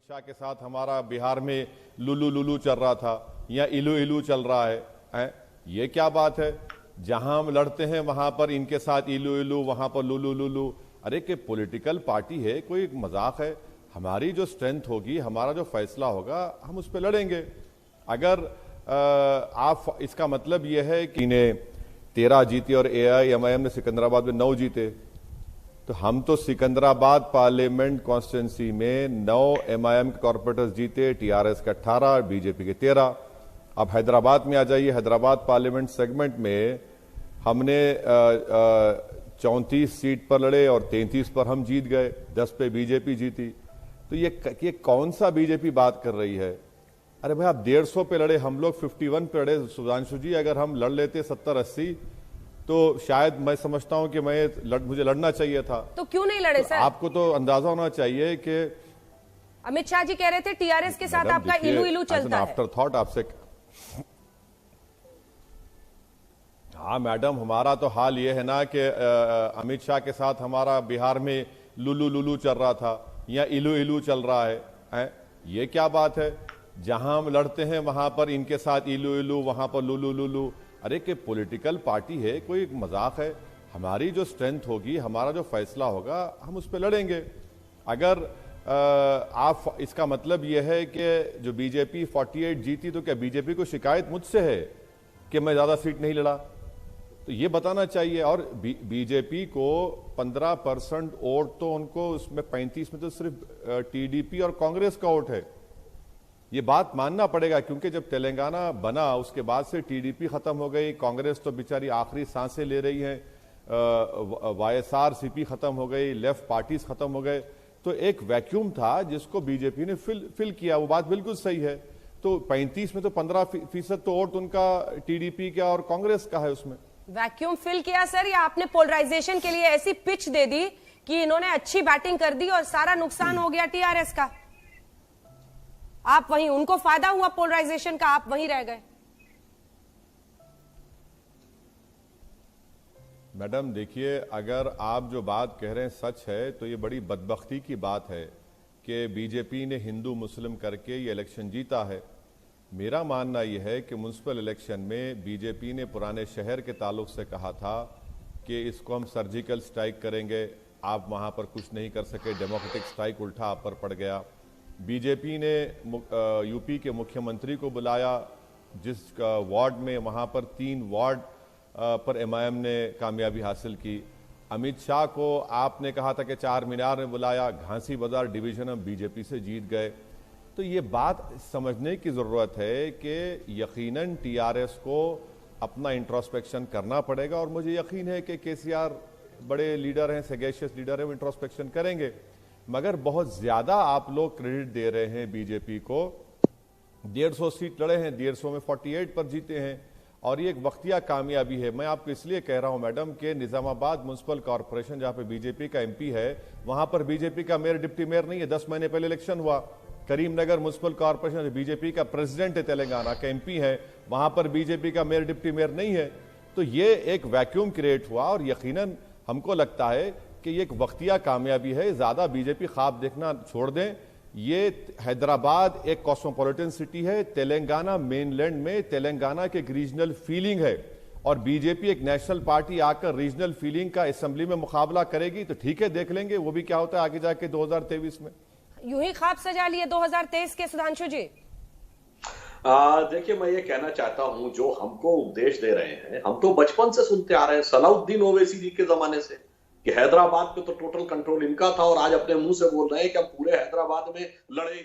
अमित शाह के साथ हमारा बिहार में लुलू लुलू चल रहा था या इलू इलू चल रहा है? ये क्या बात है? जहां हम लड़ते हैं वहां पर इनके साथ इलू इलू, वहां पर लुलू लुलू। अरे कि पॉलिटिकल पार्टी है, कोई मजाक है? हमारी जो स्ट्रेंथ होगी, हमारा जो फैसला होगा, हम उस पर लड़ेंगे। अगर आप इसका मतलब यह है कि इन्हें 13 जीते और AIMIM ने सिकंदराबाद में 9 जीते, तो हम तो सिकंदराबाद पार्लियामेंट कॉन्स्टिट्यूंसी में 9 MIM के कॉर्पोरेटर्स जीते, TRS के 18, बीजेपी के 13। अब हैदराबाद में आ जाइए, हैदराबाद पार्लियामेंट सेगमेंट में हमने 34 सीट पर लड़े और 33 पर हम जीत गए, 10 पे बीजेपी जीती। तो ये कौन सा बीजेपी बात कर रही है? अरे भाई, आप 150 पे लड़े, हम लोग 51 पे लड़े। सुधांशु जी, अगर हम लड़ लेते 70-80 तो शायद मैं समझता हूं कि मुझे लड़ना चाहिए था। तो क्यों नहीं लड़े सर? आपको तो अंदाजा होना चाहिए कि अमित शाह जी कह रहे थे TRS के साथ आपका इलू इलू चलता है। आफ्टर थॉट आपसे, हाँ मैडम, हमारा तो हाल ये है ना कि अमित शाह के साथ हमारा बिहार में लुलू लुलू चल रहा था या इलू इलू चल रहा है? ये क्या बात है? जहां हम लड़ते हैं वहां पर इनके साथ इलू इलू, वहां पर लुलू लुलू। अरे कि पॉलिटिकल पार्टी है, कोई मजाक है? हमारी जो स्ट्रेंथ होगी, हमारा जो फैसला होगा, हम उस पर लड़ेंगे। अगर आप इसका मतलब यह है कि जो बीजेपी 48 जीती, तो क्या बीजेपी को शिकायत मुझसे है कि मैं ज्यादा सीट नहीं लड़ा? तो ये बताना चाहिए। और बीजेपी को 15% वोट, तो उनको उसमें 35 में तो सिर्फ TDP और कांग्रेस का वोट है। ये बात मानना पड़ेगा, क्योंकि जब तेलंगाना बना उसके बाद से TDP खत्म हो गई, कांग्रेस तो बेचारी आखिरी सांसें ले रही है, YSRCP खत्म हो गई, लेफ्ट पार्टीज खत्म हो गए। तो एक वैक्यूम था जिसको बीजेपी ने फिल किया। वो बात बिल्कुल सही है। तो 35 में तो 15% तो वोट उनका TDP का और कांग्रेस का है। उसमें वैक्यूम फिल किया सर, या आपने पोलराइजेशन के लिए ऐसी पिच दे दी कि इन्होंने अच्छी बैटिंग कर दी और सारा नुकसान हो गया TRS का? आप वहीं, उनको फायदा हुआ पोलराइजेशन का, आप वहीं रह गए। मैडम देखिए, अगर आप जो बात कह रहे हैं सच है, तो ये बड़ी बदबख्ती की बात है कि बीजेपी ने हिंदू मुस्लिम करके ये इलेक्शन जीता है। मेरा मानना यह है कि म्युनिसिपल इलेक्शन में बीजेपी ने पुराने शहर के ताल्लुक से कहा था कि इसको हम सर्जिकल स्ट्राइक करेंगे, आप वहां पर कुछ नहीं कर सके, डेमोक्रेटिक स्ट्राइक उल्टा आप पर पड़ गया। बीजेपी ने यूपी के मुख्यमंत्री को बुलाया, जिस वार्ड में वहां पर 3 वार्ड पर MIM ने कामयाबी हासिल की। अमित शाह को आपने कहा था कि 4 मीनार में बुलाया, घासी बाजार डिवीजन हम बीजेपी से जीत गए। तो ये बात समझने की जरूरत है कि यकीनन TRS को अपना इंट्रोस्पेक्शन करना पड़ेगा, और मुझे यकीन है कि KCR बड़े लीडर हैं, सगेशियस लीडर हैं, वो इंट्रोस्पेक्शन करेंगे। मगर बहुत ज्यादा आप लोग क्रेडिट दे रहे हैं बीजेपी को। 150 सीट लड़े हैं, 150 में 48 पर जीते हैं, और ये एक वक्तिया कामयाबी है। मैं आपको इसलिए कह रहा हूं मैडम कि निजामाबाद म्युनिसिपल कॉर्पोरेशन, जहां पे बीजेपी का MP है, वहां पर बीजेपी का मेयर डिप्टी मेयर नहीं है। 10 महीने पहले इलेक्शन हुआ। करीमनगर म्युनिसिपल कॉर्पोरेशन, बीजेपी का प्रेसिडेंट है, तेलंगाना का MP है, वहां पर बीजेपी का मेयर डिप्टी मेयर नहीं है। तो ये एक वैक्यूम क्रिएट हुआ, और यकीनन हमको लगता है कि ये एक वक्तिया कामयाबी है। ज्यादा बीजेपी ख्वाब देखना छोड़ दें। ये हैदराबाद एक कॉस्मोपॉलिटन सिटी है, तेलंगाना मेनलैंड में तेलंगाना की एक रीजनल फीलिंग है, और बीजेपी एक नेशनल पार्टी आकर रीजनल फीलिंग का असेंबली में मुकाबला करेगी तो ठीक है, देख लेंगे वो भी क्या होता है आगे जाके 2023 में। यूं ही ख्वाब सजा लिए 2023 के सुधांशु जी? देखिए, मैं ये कहना चाहता हूं, जो हमको उपदेश दे रहे हैं, हम तो बचपन से सुनते आ रहे हैं, सलाउद्दीन ओवैसी जी के जमाने से, कि हैदराबाद पे तो टोटल कंट्रोल इनका था, और आज अपने मुंह से बोल रहे हैं कि हम पूरे हैदराबाद में लड़े।